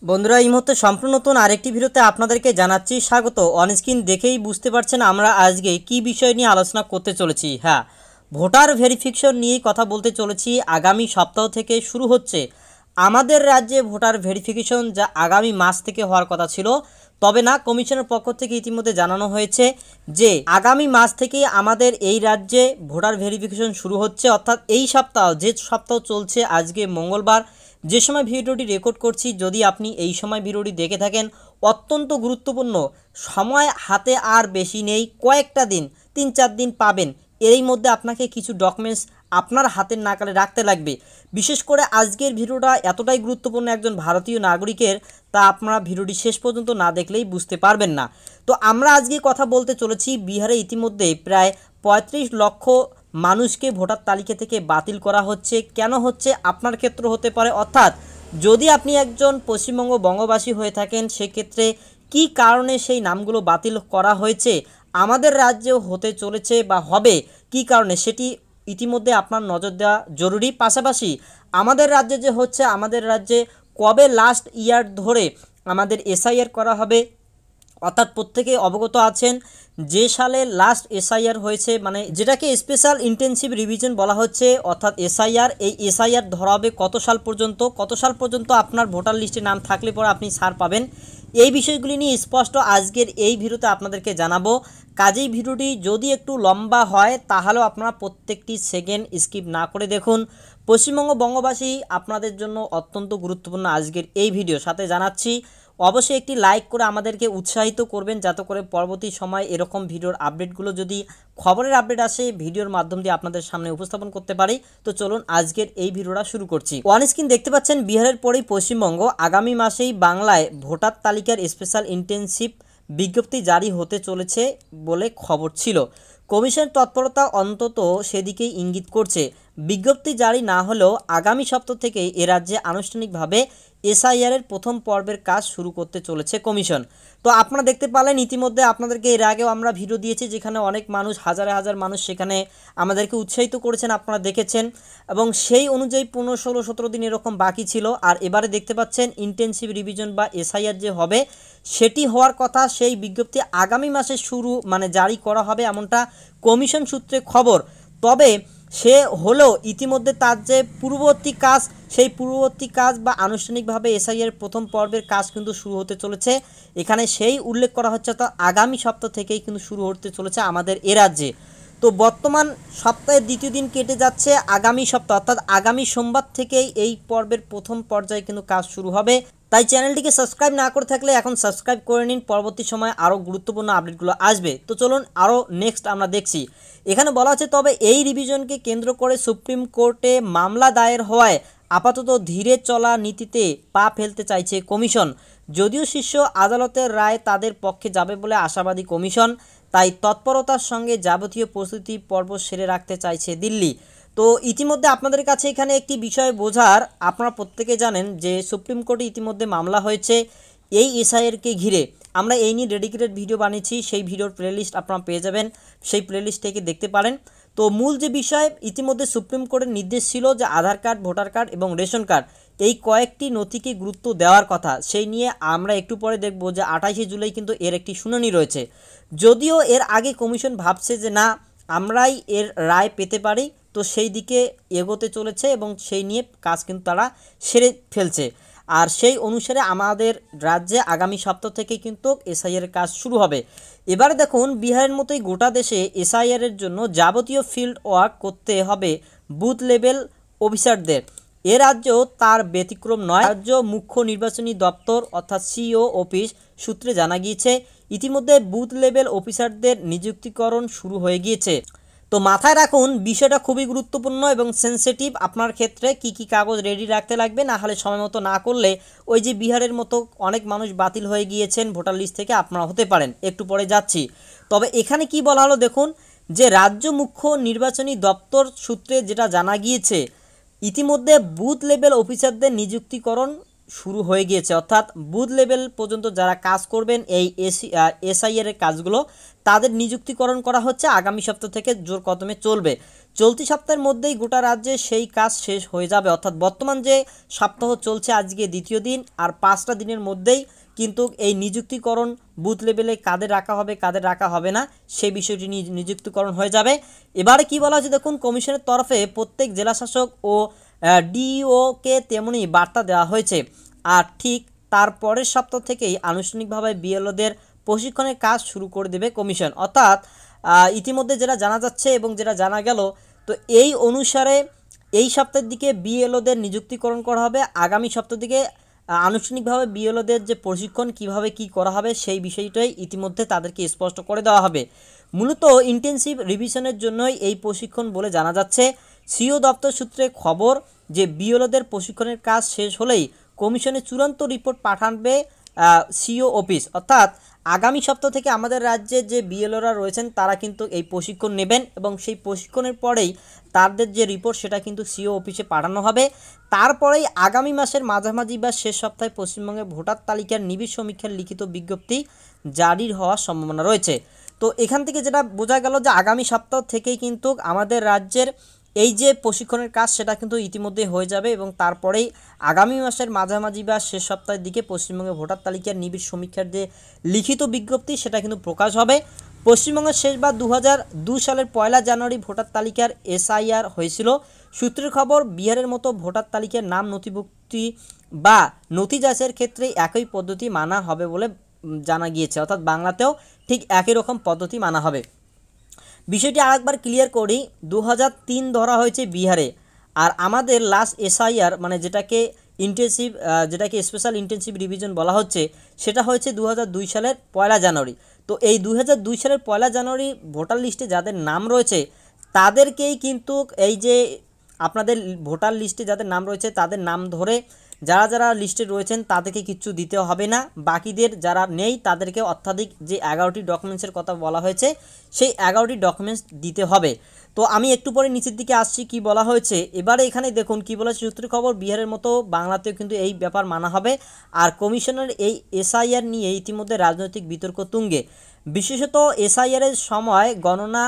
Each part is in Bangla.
বন্ধুরা এই মুহূর্তে সম্পূর্ণ নতুন আরেকটি ভিডিওতে আপনাদেরকে জানাচ্ছি স্বাগত। অনস্ক্রিন দেখেই বুঝতে পারছেন আমরা আজকে কি বিষয় নিয়ে আলোচনা করতে চলেছি। হ্যাঁ, ভোটার ভেরিফিকেশন নিয়েই কথা বলতে চলেছি। আগামী সপ্তাহ থেকে শুরু হচ্ছে আমাদের রাজ্যে ভোটার ভেরিফিকেশন, যা আগামী মাস থেকে হওয়ার কথা ছিল। তবে না, কমিশনের পক্ষ থেকে ইতিমধ্যে জানানো হয়েছে যে আগামী মাস থেকেই আমাদের এই রাজ্যে ভোটার ভেরিফিকেশন শুরু হচ্ছে। অর্থাৎ এই সপ্তাহ, যে সপ্তাহ চলছে, আজকে মঙ্গলবার যে সময় ভিডিওটি রেকর্ড করছি, যদি আপনি এই সময় ভিডিওটি দেখে থাকেন, অত্যন্ত গুরুত্বপূর্ণ সময় হাতে আর বেশি নেই, কয়েকটা দিন, 3-4 দিন পাবেন। এরই মধ্যে আপনাকে কিছু ডকুমেন্টস আপনার হাতের নাগালে রাখতে লাগবে। বিশেষ করে আজকের ভিডিওটা এতটাই গুরুত্বপূর্ণ একজন ভারতীয় নাগরিকের, তা আপনারা ভিডিওটি শেষ পর্যন্ত না দেখলেই বুঝতে পারবেন না। তো আমরা আজকে কথা বলতে চলেছি বিহারে ইতিমধ্যে প্রায় 35 লক্ষ মানুষকে ভোটার তালিকা থেকে বাতিল করা হচ্ছে। কেন হচ্ছে, আপনার ক্ষেত্র হতে পারে। অর্থাৎ যদি আপনি একজন পশ্চিমবঙ্গ বঙ্গবাসী হয়ে থাকেন, সেক্ষেত্রে কি কারণে সেই নামগুলো বাতিল করা হয়েছে, আমাদের রাজ্যেও হতে চলেছে বা হবে কি কারণে, সেটি ইতিমধ্যে আপনার নজর দেওয়া জরুরি। পাশাপাশি আমাদের রাজ্যে যে হচ্ছে, আমাদের রাজ্যে কবে লাস্ট ইয়ার ধরে আমাদের এসআইআর করা হবে, অর্থাৎ প্রত্যেকে অবগত আছেন যে সালে লাস্ট এসআইআর হয়েছে, মানে যেটাকে স্পেশাল ইন্টেনসিভ রিভিশন বলা হচ্ছে, অর্থাৎ এসআইআর। এই এসআইআর ধরা হবে কত সাল পর্যন্ত আপনার ভোটার লিস্টে নাম থাকলে পরে আপনি ছাড় পাবেন। এই বিষয়গুলি নিয়ে স্পষ্ট আজকের এই ভিডিওতে আপনাদেরকে জানাবো। কাজেই ভিডিওটি যদি একটু লম্বা হয়, তাহলেও আপনারা প্রত্যেকটি সেকেন্ড স্কিপ না করে দেখুন। পশ্চিমবঙ্গ বঙ্গবাসী আপনাদের জন্য অত্যন্ত গুরুত্বপূর্ণ আজকের এই ভিডিও। সাথে জানাচ্ছি অবশ্যই একটি লাইক করে আমাদেরকে উৎসাহিত করবেন, যাতে করে পরবর্তী সময় এরকম ভিডিওর আপডেটগুলো, যদি খবরের আপডেট আসে, ভিডিওর মাধ্যম দিয়ে আপনাদের সামনে উপস্থাপন করতে পারি। তো চলুন আজকের এই ভিডিওটা শুরু করছি। ওয়ান স্ক্রিন দেখতে পাচ্ছেন, বিহারের পরেই পশ্চিমবঙ্গ। আগামী মাসেই বাংলায় ভোটার তালিকার স্পেশাল ইন্টেনসিভ বিজ্ঞপ্তি জারি হতে চলেছে বলে খবর ছিল। কমিশনের তৎপরতা অন্তত সেদিকেই ইঙ্গিত করছে। বিজ্ঞপ্তি জারি না হলেও আগামী সপ্তাহ থেকে এ রাজ্যে আনুষ্ঠানিকভাবে এসআইআরের প্রথম পর্বের কাজ শুরু করতে চলেছে কমিশন। তো আপনারা দেখতে পেলেন ইতিমধ্যে, আপনাদেরকে এর আগেও আমরা ভিডিও দিয়েছি, যেখানে অনেক মানুষ, হাজার হাজার মানুষ সেখানে আমাদেরকে উৎসাহিত করেছেন, আপনারা দেখেছেন। এবং সেই অনুযায়ী 15, 16, 17 দিন এরকম বাকি ছিল। আর এবারে দেখতে পাচ্ছেন ইন্টেনসিভ রিভিশন বা এসআইআর যে হবে, সেটি হওয়ার কথা। সেই বিজ্ঞপ্তি আগামী মাসে শুরু, মানে জারি করা হবে, এমনটা কমিশন সূত্রে খবর। তবে সে হলেও ইতিমধ্যে তার যে পূর্ববর্তী কাজ, সেই পূর্ববর্তী কাজ বা আনুষ্ঠানিকভাবে এসআইআর প্রথম পর্বের কাজ কিন্তু শুরু হতে চলেছে। এখানে সেই উল্লেখ করা হচ্ছে, তো আগামী সপ্তাহ থেকেই কিন্তু শুরু হতে চলেছে আমাদের এ রাজ্যে। তো বর্তমান সপ্তাহের দ্বিতীয় দিন কেটে যাচ্ছে, আগামী সপ্তাহ অর্থাৎ আগামী সোমবার থেকেই এই পর্বের প্রথম পর্যায়ে কিন্তু কাজ শুরু হবে। তাই চ্যানেলটিকে সাবস্ক্রাইব না করে থাকলে এখন সাবস্ক্রাইব করে নিন, পরবর্তী সময় আরও গুরুত্বপূর্ণ আপডেটগুলো আসবে। তো চলুন আরও নেক্সট আমরা দেখছি। এখানে বলা আছে, তবে এই রিভিশনকে কেন্দ্র করে সুপ্রিম কোর্টে মামলা দায়ের হওয়ায় আপাতত ধীরে চলা নীতিতে পা ফেলতে চাইছে কমিশন। যদিও শীর্ষ আদালতের রায় তাদের পক্ষে যাবে বলে আশাবাদী কমিশন, তাই তৎপরতার সঙ্গে যাবতীয় প্রস্তুতি পর্ব সেরে রাখতে চাইছে দিল্লি। তো ইতিমধ্যে আপনাদের কাছে এখানে একটি বিষয় বোঝার, আপনারা প্রত্যেকে জানেন যে সুপ্রিম কোর্টে ইতিমধ্যে মামলা হয়েছে এই এসআইআরকে ঘিরে। আমরা এই নিয়ে ডেডিকেটেড ভিডিও বানিয়েছি, সেই ভিডিওর প্লেলিস্ট আপনারা পেয়ে যাবেন, সেই প্লেলিস্ট থেকে দেখতে পারেন। তো মূল যে বিষয়, ইতিমধ্যে সুপ্রিম কোর্টের নির্দেশ ছিল যে আধার কার্ড, ভোটার কার্ড এবং রেশন কার্ড, এই কয়েকটি নথিকে গুরুত্ব দেওয়ার কথা। সেই নিয়ে আমরা একটু পরে দেখব যে 28শে জুলাই কিন্তু এর একটি শুনানি রয়েছে। যদিও এর আগে কমিশন ভাবছে যে না, আমরাই এর রায় পেতে পারি, তো সেই দিকে এগোতে চলেছে এবং সেই নিয়ে কাজ কিন্তু তারা সেরে ফেলছে। আর সেই অনুসারে আমাদের রাজ্যে আগামী সপ্তাহ থেকে কিন্তু এসআইআর কাজ শুরু হবে। এবারে দেখুন, বিহারের মতোই গোটা দেশে এসআইআরের জন্য যাবতীয় ফিল্ড ওয়ার্ক করতে হবে বুথ লেভেল অফিসারদের। এ রাজ্যেও তার ব্যতিক্রম নয়। রাজ্য মুখ্য নির্বাচনী দপ্তর অর্থাৎ সিও অফিস সূত্রে জানা গিয়েছে, ইতিমধ্যে বুথ লেভেল অফিসারদের নিযুক্তিকরণ শুরু হয়ে গিয়েছে। তো মাথায় রাখুন, বিষয়টা খুবই গুরুত্বপূর্ণ এবং সেন্সিটিভ। আপনার ক্ষেত্রে কি কি কাগজ রেডি রাখতে লাগবে, না হলে সময় মতো না করলে ওই যে বিহারের মতো অনেক মানুষ বাতিল হয়ে গিয়েছেন ভোটার লিস্ট থেকে, আপনারা হতে পারেন। একটু পরে যাচ্ছি। তবে এখানে কি বলা হলো দেখুন, যে রাজ্য মুখ্য নির্বাচনী দপ্তর সূত্রে যেটা জানা গিয়েছে, ইতিমধ্যে বুথ লেভেল অফিসারদের নিযুক্তিকরণ শুরু হয়ে গিয়েছে। অর্থাৎ বুথ লেভেল পর্যন্ত যারা কাজ করবেন এই এসআইআর এর কাজগুলো, তাদের নিযুক্তিকরণ করা হচ্ছে। আগামী সপ্তাহ থেকে জোর কদমে চলবে। চলতি সপ্তাহের মধ্যেই গোটা রাজ্যে সেই কাজ শেষ হয়ে যাবে। অর্থাৎ বর্তমান যে সপ্তাহ চলছে, আজকে দ্বিতীয় দিন, আর 5টা দিনের মধ্যেই কিন্তু এই নিযুক্তিকরণ বুথ লেভেলে কাদের রাখা হবে কাদের রাখা হবে না সেই বিষয়টি নিযুক্তিকরণ হয়ে যাবে। এবারে কি বলা হচ্ছে দেখুন, কমিশনের তরফে প্রত্যেক জেলাশাসক ও ডিইওকে তেমনি বার্তা দেওয়া হয়েছে। আর ঠিক তার পরের সপ্তাহ থেকেই আনুষ্ঠানিকভাবে বিএলওদের প্রশিক্ষণের কাজ শুরু করে দেবে কমিশন। অর্থাৎ ইতিমধ্যে যেটা জানা যাচ্ছে এবং যেটা জানা গেল, তো এই অনুসারে এই সপ্তাহের দিকে বিএলওদের নিযুক্তিকরণ করা হবে। আগামী সপ্তাহ থেকে আনুষ্ঠানিকভাবে বিএলওদের যে প্রশিক্ষণ কিভাবে কি করা হবে সেই বিষয়টাই ইতিমধ্যে তাদেরকে স্পষ্ট করে দেওয়া হবে। মূলত ইন্টেনসিভ রিভিশনের জন্যই এই প্রশিক্ষণ বলে জানা যাচ্ছে। সিও দপ্তর সূত্রে খবর যে বিএলওদের প্রশিক্ষণের কাজ শেষ হলেই কমিশনে চূড়ান্ত রিপোর্ট পাঠাবে সিও অফিস। অর্থাৎ আগামী সপ্তাহ থেকে আমাদের রাজ্যে যে বিএলওরা রয়েছেন তারা কিন্তু এই প্রশিক্ষণ নেবেন এবং সেই প্রশিক্ষণের পরেই তাদের যে রিপোর্ট সেটা কিন্তু সিও অফিসে পাঠানো হবে। তারপরেই আগামী মাসের মাঝামাঝি বা শেষ সপ্তাহে পশ্চিমবঙ্গে ভোটার তালিকার নিবিড় সমীক্ষার লিখিত বিজ্ঞপ্তি জারি হওয়ার সম্ভাবনা রয়েছে। তো এখান থেকে যেটা বোঝা গেল যে আগামী সপ্তাহ থেকেই কিন্তু আমাদের রাজ্যের এই যে প্রশিক্ষণের কাজ সেটা কিন্তু ইতিমধ্যে হয়ে যাবে এবং তারপরেই আগামী মাসের মাঝামাঝি বা শেষ সপ্তাহের দিকে পশ্চিমবঙ্গে ভোটার তালিকার নিবিড় সমীক্ষার যে লিখিত বিজ্ঞপ্তি সেটা কিন্তু প্রকাশ হবে। পশ্চিমবঙ্গের শেষবার 2002 সালের 1 জানুয়ারি ভোটার তালিকার এসআইআর হয়েছিল। সূত্রের খবর, বিহারের মতো ভোটার তালিকার নাম নথিভুক্তি বা নথি যাচাইয়ের ক্ষেত্রে একই পদ্ধতি মানা হবে বলে জানা গিয়েছে। অর্থাৎ বাংলাতেও ঠিক একই রকম পদ্ধতি মানা হবে। বিষয়টি আরেকবার ক্লিয়ার করি, 2003 ধরা হয়েছে বিহারে, আর আমাদের লাস্ট এসআইআর মানে যেটাকে স্পেশাল ইন্টেনসিভ রিভিশন বলা হচ্ছে সেটা হয়েছে 2002 সালের 1 জানুয়ারি। তো এই 2002 সালের 1 জানুয়ারি ভোটার লিস্টে যাদের নাম রয়েছে তাদেরকেই কিন্তু এই যে আপনাদের ভোটার লিস্টে যাদের নাম রয়েছে তাদের নাম ধরে যারা যারা লিস্টে রয়েছেন তাদেরকে কিচ্ছু দিতে হবে না। বাকিদের যারা নেই তাদেরকে অত্যাধিক যে 11টি ডকুমেন্টসের কথা বলা হয়েছে সেই 11টি ডকুমেন্টস দিতে হবে। তো আমি একটু পরে নিচের দিকে আসছি কি বলা হয়েছে। এবারে এখানে দেখুন কি বলেছে সূত্রের খবর, বিহারের মতো বাংলাতেও কিন্তু এই ব্যাপার মানা হবে। আর কমিশনের এই এসআইআর নিয়ে ইতিমধ্যে রাজনৈতিক বিতর্ক তুঙ্গে। বিশেষত এসআইআরের সময় গণনা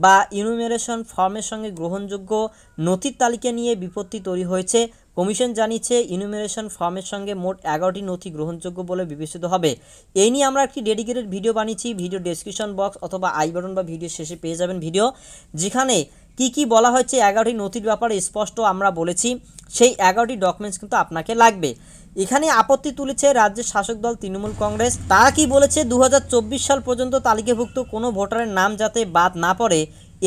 বা ইনুমেরেশন ফর্মের সঙ্গে গ্রহণযোগ্য নথির তালিকা নিয়ে বিপত্তি তৈরি হয়েছে। কমিশন জানিয়েছে ইনুমেরেশন ফর্মের সঙ্গে মোট 11টি নথি গ্রহণযোগ্য বলে বিবেচিত হবে। এই নিয়ে আমরা একটি ডেডিকেটেড ভিডিও বানিয়েছি, ভিডিও ডেসক্রিপশন বক্স অথবা আই বাটন বা ভিডিও শেষে পেয়ে যাবেন ভিডিও, যেখানে কি বলা হয়েছে 11টি নথির ব্যাপারে স্পষ্ট আমরা বলেছি। সেই 11টি ডকুমেন্টস কিন্তু আপনাকে লাগবে। এখানে আপত্তি তুলেছে রাজ্যের শাসক দল তৃণমূল কংগ্রেস। তারা কি বলেছে, 2024 সাল পর্যন্ত তালিকাভুক্ত কোনো ভোটারের নাম যাতে বাদ না পড়ে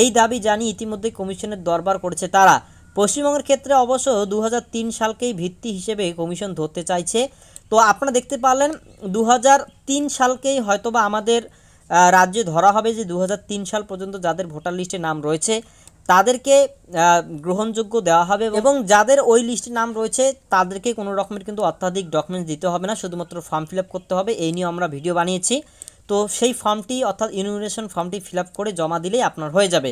এই দাবি জানিয়ে ইতিমধ্যে কমিশনের দরবার করেছে তারা। পশ্চিমবঙ্গের ক্ষেত্রে অবশ্য 2003 সালকেই ভিত্তি হিসেবে কমিশন ধরতে চাইছে। তো আপনারা দেখতে পারলেন 2003 সালকেই হয়তোবা আমাদের রাজ্যে ধরা হবে যে 2003 সাল পর্যন্ত যাদের ভোটার লিস্টে নাম রয়েছে তাদেরকে গ্রহণযোগ্য দেওয়া হবে এবং যাদের ওই লিস্টে নাম রয়েছে তাদেরকে কোনো রকমের কিন্তু অত্যাধিক ডকুমেন্টস দিতে হবে না, শুধুমাত্র ফর্ম ফিল আপ করতে হবে। এই নিয়ে আমরা ভিডিও বানিয়েছি। তো সেই ফর্মটি অর্থাৎ ইনুমেরেশন ফর্মটি ফিল আপ করে জমা দিলেই আপনার হয়ে যাবে।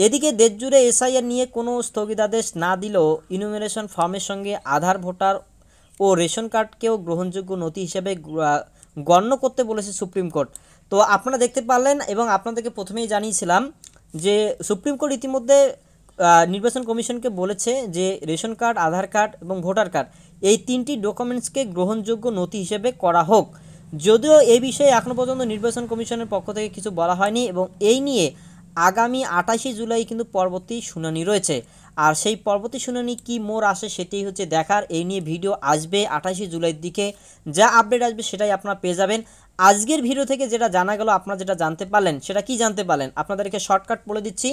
এদিকে দেশ জুড়ে এসআইআর নিয়ে কোনো স্থগিতাদেশ না দিলেও ইনুমেরেশন ফর্মের সঙ্গে আধার, ভোটার ও রেশন কার্ডকেও গ্রহণযোগ্য নথি হিসেবে গণ্য করতে বলেছে সুপ্রিম কোর্ট। তো আপনারা দেখতে পারলেন এবং আপনাদেরকে প্রথমেই জানিয়েছিলাম যে সুপ্রিম কোর্ট ইতিমধ্যে নির্বাচন কমিশনকে বলেছে যে রেশন কার্ড, আধার কার্ড এবং ভোটার কার্ড এই 3টি ডকুমেন্টসকে গ্রহণযোগ্য নথি হিসেবে করা হোক। যদিও এই বিষয়ে এখনও পর্যন্ত নির্বাচন কমিশনের পক্ষ থেকে কিছু বলা হয়নি এবং এই নিয়ে আগামী 28 জুলাই কিন্তু পরবর্তী শুনানি রয়েছে। আর সেই পরবর্তী শুনানি কি মোড় আসে সেটাই হচ্ছে দেখার। এই নিয়ে ভিডিও আসবে 28 জুলাইয়ের দিকে, যা আপডেট আসবে সেটাই আপনারা পেয়ে যাবেন। আজকের ভিডিও থেকে যেটা জানা গেল, আপনারা যেটা জানতে পারলেন সেটা কি জানতে পারলেন আপনাদেরকে শর্টকাট বলে দিচ্ছি।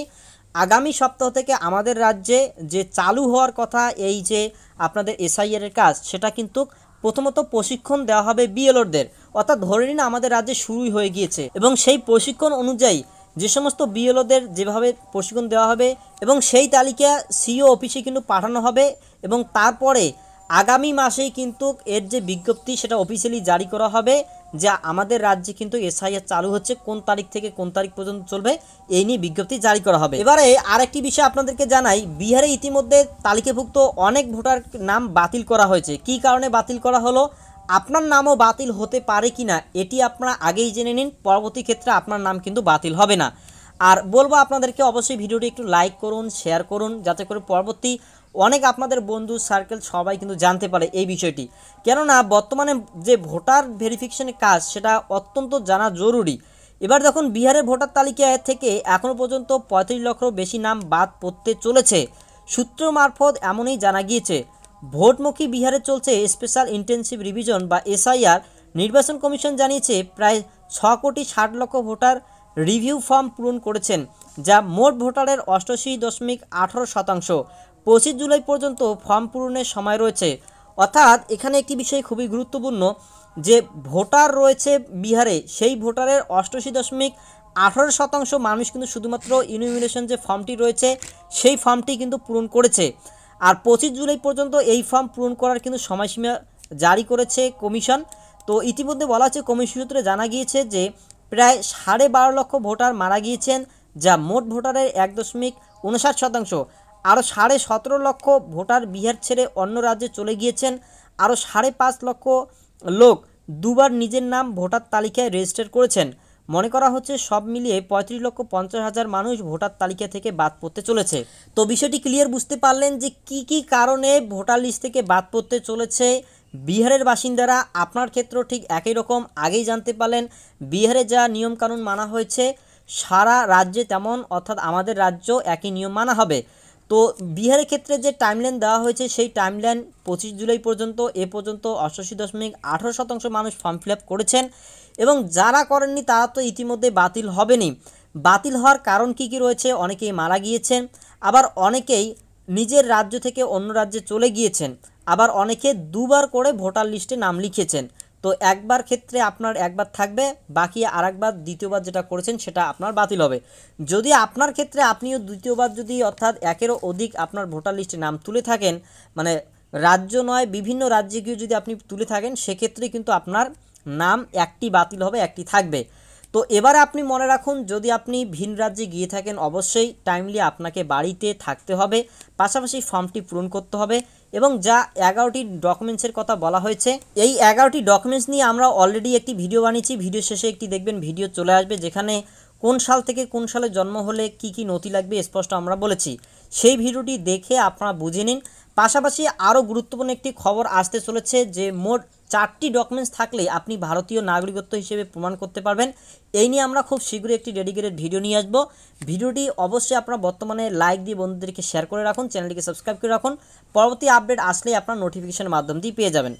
আগামী সপ্তাহ থেকে আমাদের রাজ্যে যে চালু হওয়ার কথা এই যে আপনাদের এসআইআর কাজ, সেটা কিন্তু প্রথমত প্রশিক্ষণ দেওয়া হবে বিএলওদের। অর্থাৎ ধরে নিন আমাদের রাজ্যে শুরুই হয়ে গিয়েছে এবং সেই প্রশিক্ষণ অনুযায়ী যে সমস্ত বিএলওদের যেভাবে প্রশিক্ষণ দেওয়া হবে এবং সেই তালিকা সিও অফিসে কিন্তু পাঠানো হবে এবং তারপরে আগামী মাসেই কিন্তু এর যে বিজ্ঞপ্তি সেটা অফিসিয়ালি জারি করা হবে যা আমাদের রাজ্যে কিন্তু এসআইআর চালু হচ্ছে, কোন তারিখ থেকে কোন তারিখ পর্যন্ত চলবে এই নিয়ে বিজ্ঞপ্তি জারি করা হবে। এবারে আরেকটি বিষয় আপনাদেরকে জানাই, বিহারে ইতিমধ্যে তালিকাভুক্ত অনেক ভোটার নাম বাতিল করা হয়েছে। কি কারণে বাতিল করা হলো, আপনার নামও বাতিল হতে পারে কিনা এটি আপনারা আগেই জেনে নিন। পরবর্তী ক্ষেত্রে আপনার নাম কিন্তু বাতিল হবে না। আর বলবো আপনাদেরকে অবশ্যই ভিডিওটি একটু লাইক করুন, শেয়ার করুন, যাতে করে পরবর্তী অনেক আপনাদের বন্ধু সার্কেল সবাই কিন্তু জানতে পারে এই বিষয়টি। কেননা বর্তমানে যে ভোটার ভেরিফিকেশনের কাজ সেটা অত্যন্ত জানা জরুরি। এবার দেখুন, বিহারের ভোটার তালিকা থেকে এখনও পর্যন্ত 35 লক্ষেরও বেশি নাম বাদ পড়তে চলেছে। সূত্র মারফত এমনই জানা গিয়েছে। ভোটমুখী বিহারে চলছে স্পেশাল ইন্টেনসিভ রিভিশন বা এসআইআর। নির্বাচন কমিশন জানিয়েছে প্রায় 6,60,00,000 ভোটার রিভিউ ফর্ম পূরণ করেছেন, যা মোট ভোটারের 88.18%। 25 জুলাই পর্যন্ত ফর্ম পূরণের সময় রয়েছে। অর্থাৎ এখানে একটি বিষয় খুবই গুরুত্বপূর্ণ, যে ভোটার রয়েছে বিহারে, সেই ভোটারের 88.18% মানুষ কিন্তু শুধুমাত্র ইনুমিনেশন যে ফর্মটি রয়েছে সেই ফর্মটি কিন্তু পূরণ করেছে। আর 25 জুলাই পর্যন্ত এই ফর্ম পূরণ করার কিন্তু সময়সীমা জারি করেছে কমিশন। তো ইতিমধ্যে বলা হচ্ছে, কমিশন সূত্রে জানা গিয়েছে যে প্রায় 12.5 লক্ষ ভোটার মারা গিয়েছেন, যা মোট ভোটারের 1.59%। আরও 17.5 লক্ষ ভোটার বিহার ছেড়ে অন্য রাজ্যে চলে গিয়েছেন। আরও 5.5 লক্ষ লোক দুবার নিজের নাম ভোটার তালিকায় রেজিস্টার করেছেন। মনে করা হচ্ছে সব মিলিয়ে 35,50,000 মানুষ ভোটার তালিকা থেকে বাদ পড়তে চলেছে। তো বিষয়টি ক্লিয়ার বুঝতে পারলেন যে কি কারণে ভোটার লিস্ট থেকে বাদ পড়তে চলেছে বিহারের বাসিন্দারা। আপনার ক্ষেত্রেও ঠিক একই রকম আগেই জানতে পারলেন। বিহারে যা নিয়মকানুন মানা হয়েছে সারা রাজ্যে তেমন, অর্থাৎ আমাদের রাজ্য একই নিয়ম মানা হবে। তো বিহারের ক্ষেত্রে যে টাইমলাইন দেওয়া হয়েছে সেই টাইমলাইন 25 জুলাই পর্যন্ত, এ পর্যন্ত 88.18% মানুষ ফর্ম ফিল আপ করেছেন। এবং যারা করেননি তারা তো ইতিমধ্যে বাতিল হবেনি। বাতিল হওয়ার কারণ কি রয়েছে? অনেকেই মারা গিয়েছেন, আবার অনেকেই নিজের রাজ্য থেকে অন্য রাজ্যে চলে গিয়েছেন, আবার অনেকে দুবার করে ভোটার লিস্টে নাম লিখেছেন। তো একবার ক্ষেত্রে আপনার একবার থাকবে, বাকি আরেকবার দ্বিতীয়বার যেটা করেছেন সেটা আপনার বাতিল হবে। যদি আপনার ক্ষেত্রে আপনিও দ্বিতীয়বার যদি, অর্থাৎ একেরও অধিক আপনার ভোটার লিস্টে নাম তুলে থাকেন, মানে রাজ্য নয় বিভিন্ন রাজ্যে গিয়ে যদি আপনি তুলে থাকেন, সেক্ষেত্রে কিন্তু আপনার নাম একটি বাতিল হবে, একটি থাকবে। তো এবারে আপনি মনে রাখুন, যদি আপনি ভিন রাজ্যে গিয়ে থাকেন অবশ্যই টাইমলি আপনাকে বাড়িতে থাকতে হবে, পাশাপাশি ফর্মটি পূরণ করতে হবে। এবং যা 11টি ডকুমেন্টসের কথা বলা হয়েছে, এই 11টি ডকুমেন্টস নিয়ে আমরা অলরেডি একটি ভিডিও বানিয়েছি। ভিডিও শেষে একটি দেখবেন ভিডিও চলে আসবে, যেখানে কোন সাল থেকে কোন সালে জন্ম হলে কি নথি লাগবে স্পষ্ট আমরা বলেছি। সেই ভিডিওটি দেখে আপনারা বুঝে নিন। পাশাপাশি আরও গুরুত্বপূর্ণ একটি খবর আসতে চলেছে, যে মোট 4টি ডকুমেন্টস থাকলে আপনি ভারতীয় নাগরিকত্ব হিসেবে প্রমাণ করতে পারবেন। এই নিয়ে আমরা খুব শীঘ্রই একটি ডেডিকেটেড ভিডিও নিয়ে আসবো। ভিডিওটি অবশ্যই আপনারা বর্তমানে লাইক দিয়ে বন্ধুদেরকে শেয়ার করে রাখুন, চ্যানেলটিকে সাবস্ক্রাইব করে রাখুন। পরবর্তী আপডেট আসলেই আপনার নোটিফিকেশনের মাধ্যম দিয়ে পেয়ে যাবেন।